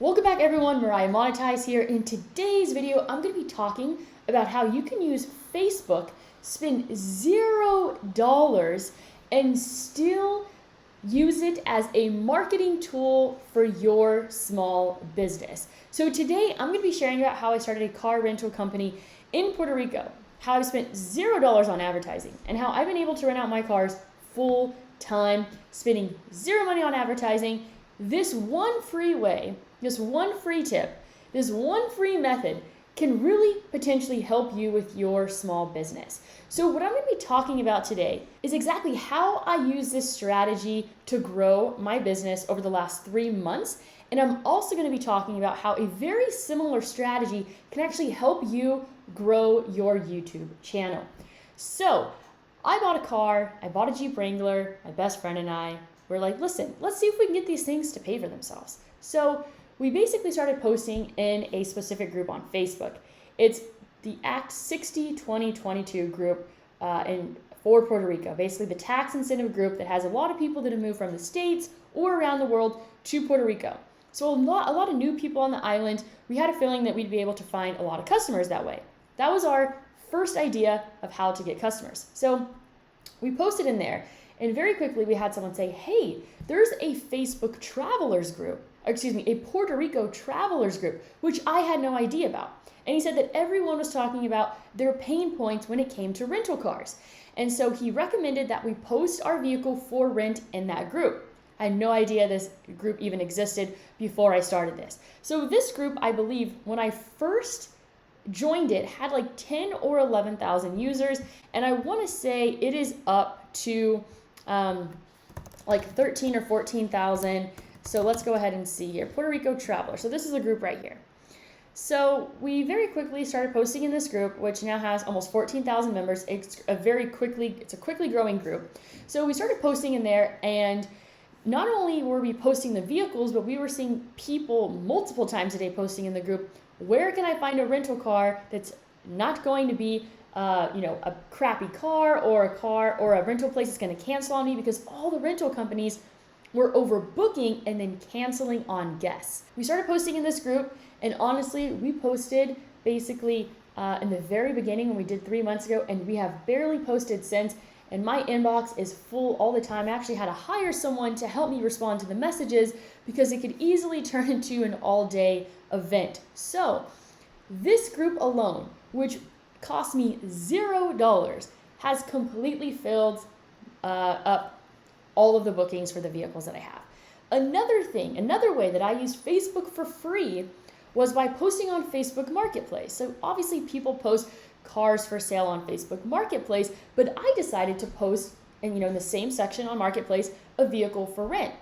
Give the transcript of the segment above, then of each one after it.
Welcome back everyone, Mariah Monetize here. In today's video, I'm going to be talking about how you can use Facebook, spend $0 and still use it as a marketing tool for your small business. So today I'm going to be sharing about how I started a car rental company in Puerto Rico, how I've spent $0 on advertising, and how I've been able to rent out my cars full time, spending zero money on advertising. This one free way, this one free tip, this one free method can really potentially help you with your small business. So what I'm going to be talking about today is exactly how I use this strategy to grow my business over the last 3 months. And I'm also going to be talking about how a very similar strategy can actually help you grow your YouTube channel. So I bought a car, I bought a Jeep Wrangler, my best friend and I were like, listen, let's see if we can get these things to pay for themselves. So we basically started posting in a specific group on Facebook. It's the Act 60 2022 group for Puerto Rico, basically the tax incentive group that has a lot of people that have moved from the States or around the world to Puerto Rico. So a lot of new people on the island. We had a feeling that we'd be able to find a lot of customers that way. That was our first idea of how to get customers. So we posted in there, and very quickly we had someone say, hey, there's a Facebook travelers group, a Puerto Rico travelers group, which I had no idea about. And he said that everyone was talking about their pain points when it came to rental cars. And so he recommended that we post our vehicle for rent in that group. I had no idea this group even existed before I started this. So this group, I believe, when I first joined it, had like 10 or 11,000 users. And I want to say it is up to like 13 or 14,000. So let's go ahead and see here. Puerto Rico Traveler. So this is a group right here. So we very quickly started posting in this group, which now has almost 14,000 members. It's a quickly growing group. So we started posting in there, and not only were we posting the vehicles, but we were seeing people multiple times a day posting in the group, where can I find a rental car that's not going to be a crappy car or a rental place that's going to cancel on me, because all the rental companies were overbooking and then canceling on guests. We started posting in this group, and honestly, we posted basically in the very beginning when we did 3 months ago, and we have barely posted since, and my inbox is full all the time. I actually had to hire someone to help me respond to the messages because it could easily turn into an all-day event. So this group alone, which cost me $0, has completely filled up all of the bookings for the vehicles that I have. Another way that I used Facebook for free was by posting on Facebook Marketplace. So obviously people post cars for sale on Facebook Marketplace, but I decided to post in the same section on Marketplace a vehicle for rent.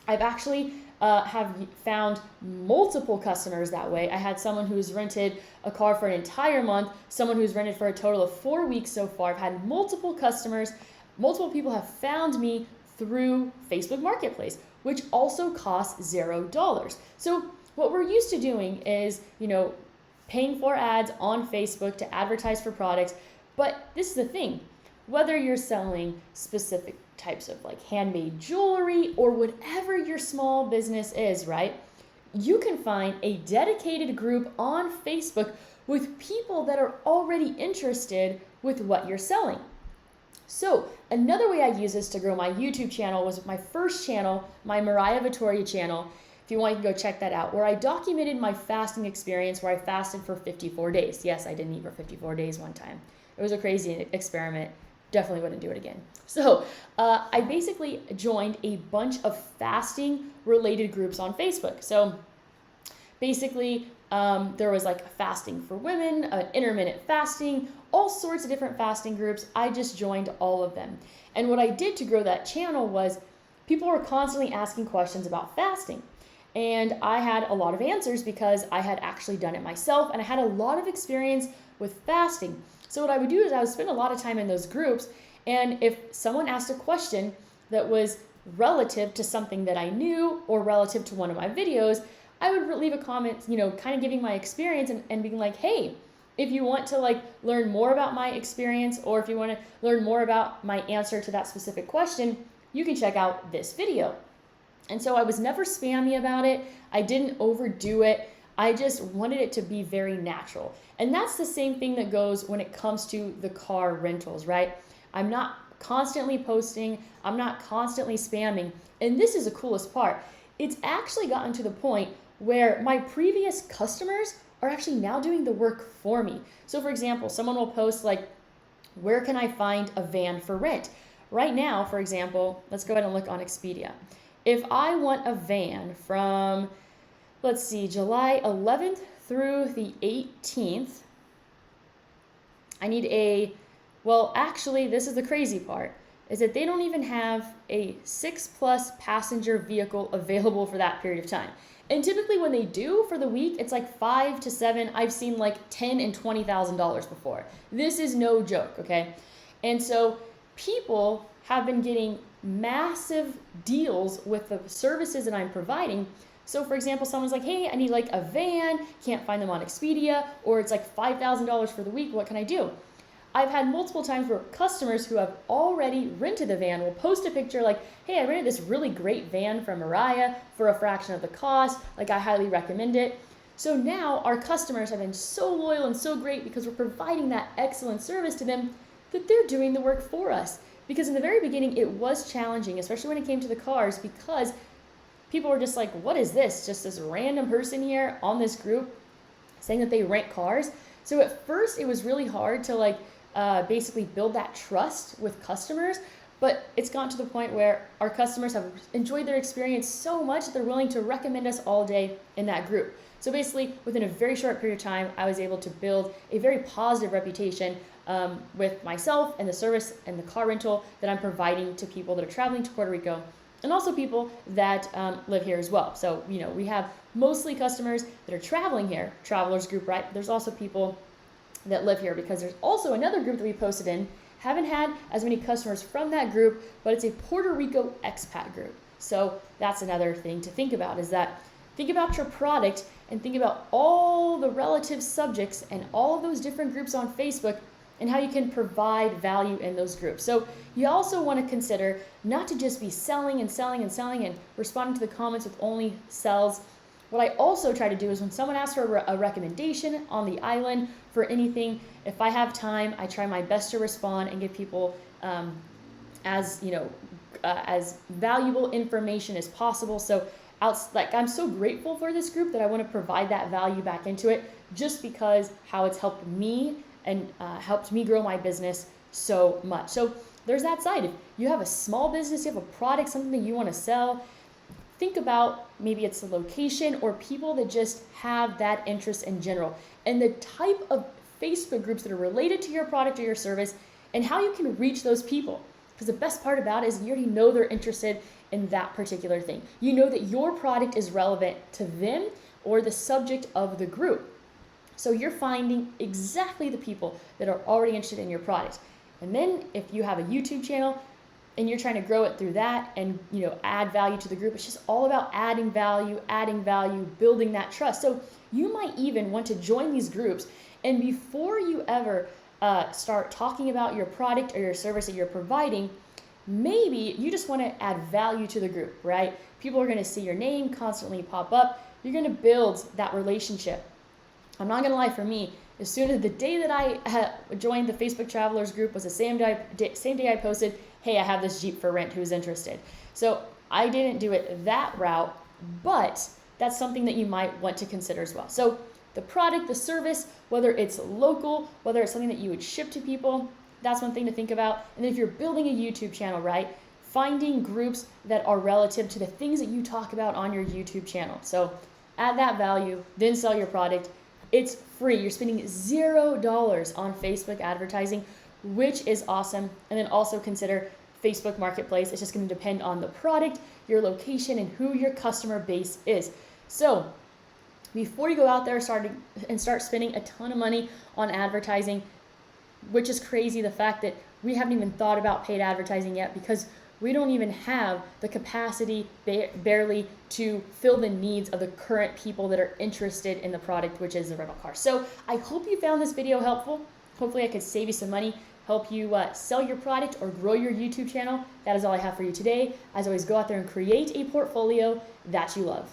I've actually have found multiple customers that way. I had someone who's rented a car for an entire month, someone who's rented for a total of 4 weeks so far. I've had multiple customers, multiple people have found me through Facebook Marketplace, which also costs $0. So what we're used to doing is, paying for ads on Facebook to advertise for products. But this is the thing, whether you're selling specific types of like handmade jewelry or whatever your small business is, right? You can find a dedicated group on Facebook with people that are already interested with what you're selling. So another way I use this to grow my YouTube channel was my first channel, my Mariah Vittoria channel. If you want, you can go check that out, where I documented my fasting experience, where I fasted for 54 days. Yes, I didn't eat for 54 days one time. It was a crazy experiment. Definitely wouldn't do it again. So I basically joined a bunch of fasting related groups on Facebook. So basically there was like fasting for women, intermittent fasting, all sorts of different fasting groups. I just joined all of them. And what I did to grow that channel was people were constantly asking questions about fasting. And I had a lot of answers because I had actually done it myself, and I had a lot of experience with fasting. So what I would do is I would spend a lot of time in those groups, and if someone asked a question that was relative to something that I knew or relative to one of my videos, I would leave a comment, kind of giving my experience and being like, hey, if you want to learn more about my experience, or if you want to learn more about my answer to that specific question, you can check out this video. And so I was never spammy about it. I didn't overdo it. I just wanted it to be very natural. And that's the same thing that goes when it comes to the car rentals, right? I'm not constantly posting. I'm not constantly spamming. And this is the coolest part. It's actually gotten to the point where my previous customers are actually now doing the work for me. So for example, someone will post like, where can I find a van for rent? Right now, for example, let's go ahead and look on Expedia. If I want a van from, let's see, July 11th through the 18th, I need well, actually, this is the crazy part, is that they don't even have a 6+ passenger vehicle available for that period of time. And typically when they do for the week, it's like 5 to 7. I've seen like $10,000 and $20,000 before. This is no joke, okay? And so people have been getting massive deals with the services that I'm providing. So for example, someone's like, hey, I need like a van, can't find them on Expedia, or it's like $5,000 for the week, what can I do? I've had multiple times where customers who have already rented the van will post a picture like, hey, I rented this really great van from Mariah for a fraction of the cost, like I highly recommend it. So now our customers have been so loyal and so great because we're providing that excellent service to them that they're doing the work for us. Because in the very beginning, it was challenging, especially when it came to the cars, because people were just like, what is this? Just this random person here on this group saying that they rent cars. So at first it was really hard to like basically build that trust with customers, but it's gotten to the point where our customers have enjoyed their experience so much that they're willing to recommend us all day in that group. So basically within a very short period of time, I was able to build a very positive reputation with myself and the service and the car rental that I'm providing to people that are traveling to Puerto Rico, and also people that live here as well. So, you know, we have mostly customers that are traveling here, travelers group, right? But there's also people that live here because there's also another group that we posted in. Haven't had as many customers from that group, but it's a Puerto Rico expat group. So that's another thing to think about, is that think about your product and think about all the relative subjects and all of those different groups on Facebook and how you can provide value in those groups. So you also want to consider not to just be selling and selling and selling and responding to the comments with only sells. What I also try to do is when someone asks for a recommendation on the island for anything, if I have time, I try my best to respond and give people as valuable information as possible. So I'm so grateful for this group that I want to provide that value back into it, just because how it's helped me and helped me grow my business so much. So there's that side. If you have a small business, you have a product, something that you want to sell, think about maybe it's the location or people that just have that interest in general, and the type of Facebook groups that are related to your product or your service and how you can reach those people. Because the best part about it is you already know they're interested in that particular thing. You know that your product is relevant to them or the subject of the group. So you're finding exactly the people that are already interested in your product. And then if you have a YouTube channel and you're trying to grow it through that and add value to the group, it's just all about adding value, building that trust. So you might even want to join these groups, and before you ever start talking about your product or your service that you're providing, maybe you just want to add value to the group, right? People are going to see your name constantly pop up. You're going to build that relationship. I'm not going to lie, for me, as soon as the day that I joined the Facebook Travelers group was the same day I posted, hey, I have this Jeep for rent, who's interested? So I didn't do it that route, but that's something that you might want to consider as well. So the product, the service, whether it's local, whether it's something that you would ship to people, that's one thing to think about. And then if you're building a YouTube channel, right, finding groups that are relative to the things that you talk about on your YouTube channel. So add that value, then sell your product. It's free. You're spending $0 on Facebook advertising, which is awesome. And then also consider Facebook Marketplace. It's just going to depend on the product, your location, and who your customer base is. So before you go out there start spending a ton of money on advertising, which is crazy, the fact that we haven't even thought about paid advertising yet, because we don't even have the capacity barely to fill the needs of the current people that are interested in the product, which is the rental car. So I hope you found this video helpful. Hopefully I could save you some money. help you sell your product or grow your YouTube channel, that is all I have for you today. As always, go out there and create a portfolio that you love.